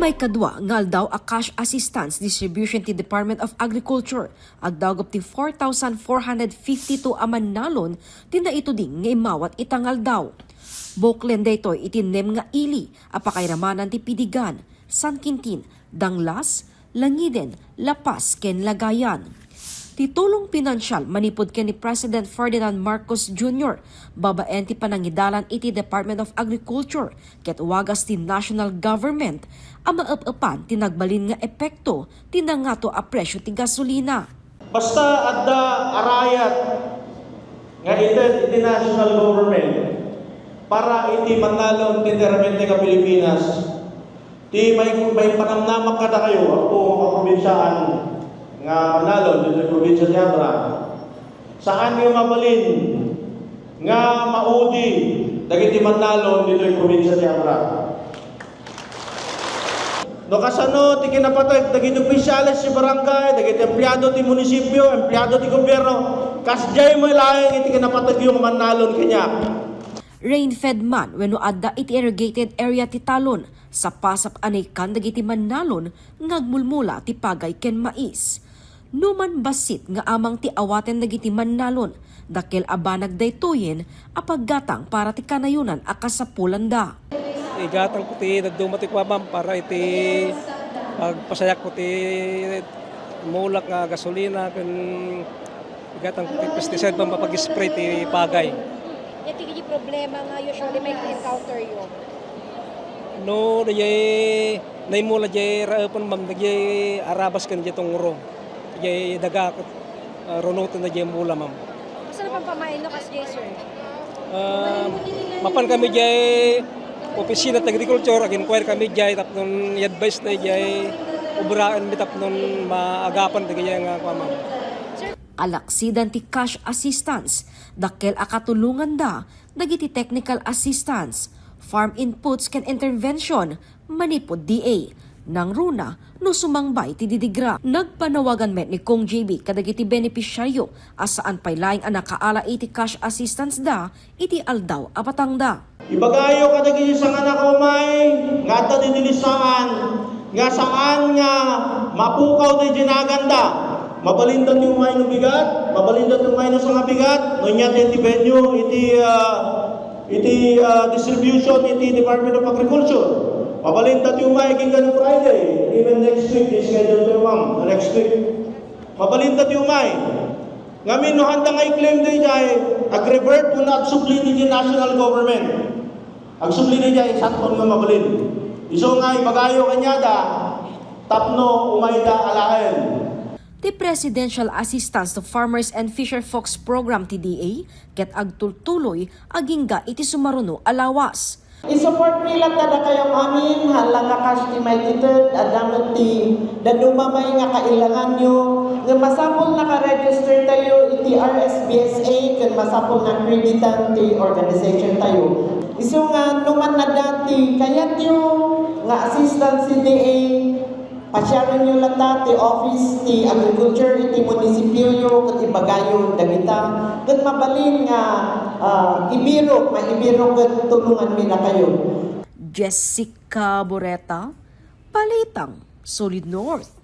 may kadwa nga aldaw a cash assistance distribution ti Department of Agriculture agdawgop ti 4,452 aman nalon tinda ito ding nga imawat itangal daw. Boklen daytoy itinem nga ili apakairamanan ti Pidigan, San Quintin, Danglas, Langiden, Lapas ken Lagayan. Titulong pinansyal manipod ken ni President Ferdinand Marcos Jr. babaen ti panangidalan iti Department of Agriculture ket wagas ti national government ang maep-epan ti nagbalin nga epekto ti nangato a presyo ti gasolina. Basta adda arayat nga ited iti national government para iti manalon ti deramente ka Pilipinas. Ti may panamnamak kada kayo ako kaprobinsaan nga manalon dito sa probinsya ni Abra. Saan yung mabalin nga maudi dagiti manalon dito sa probinsya ni Abra. No kasano ti kinapatay dagiti opisyales si barangay, dagiti empleyado ti munisipyo, empleyado ti gobyerno, kasjay mo laeng iti kinapatay yung manalon kanya. Rain-fed man wenno adda iti irrigated area ti Talon sa pasap anay kan dagiti manalon ngagmulmula ti pagay ken mais. Numan basit nga amang ti awaten dagiti manalon dakel abanag daytoyen a paggatang para ti kanayunan a kasapulan da. Igatang ko ti nagdumati ko ma'am para iti pagpasayak ko ti mulak nga gasolina ken igatang ko ti pesticide pang mapag-spray ti pagay. Iti giti problema nga usually may encounter yo. No, dayay naimula jay raepon ma'am dayay arabas ken jay tongro. Jay daga runutan na jay mula ma'am. Asa na pang pamain no kas jay sir? Mapan kami jay opisina ng agriculture, inquire kami jay tapnon i-advise na jay ubraan mi tapnon maagapan di kaya nga ma'am. Alaksidan ti cash assistance, dakel akatulungan da, dagiti technical assistance, farm inputs ken intervention, manipod DA. Nang runa, no sumangbay ti didigra. Nagpanawagan met ni Kong JB kadagiti benepisyaryo asaan pay laing anakaala iti cash assistance da, iti aldaw apatang da. Ibagayo kadagiti sang anak umay, nga ta dinilisaan, nga saan nga mapukaw ti ginaganda. Mabalindan yung umay ng bigat, mabalindan yung umay ng sanga bigat, no niya iti venue, iti distribution, iti Department of Agriculture. Mabalindan yung umay, gingan Friday, even next week, is scheduled to ma'am, next week. Mabalindan yung umay. Ngamin, no handa nga i-claim din dyan, ag-revert mo na agsubli ni national government. Agsubli ni dyan, isang kon nga mabalin. Iso nga, ibagayo kanya da, tapno umay da alahin. Ti Presidential Assistance to Farmers and Fisher Folks Program TDA ket agtultuloy agingga iti sumaruno alawas. I-support nila tada kayong amin halang nga cash ti may tited adamot ti dadumamay nga kailangan nyo nga masapol naka-register tayo iti RSBSA ken masapol na kreditan ti organization tayo. Iso nga numan na dati kayat nyo nga assistance CDA pasyaran nyo lang ti office ti agriculture iti munisipyo yo ket ibagayo dagita ket mabalin nga maibiro ket tulungan mi na kayo. Jessica Boreta, Palitang, Solid North.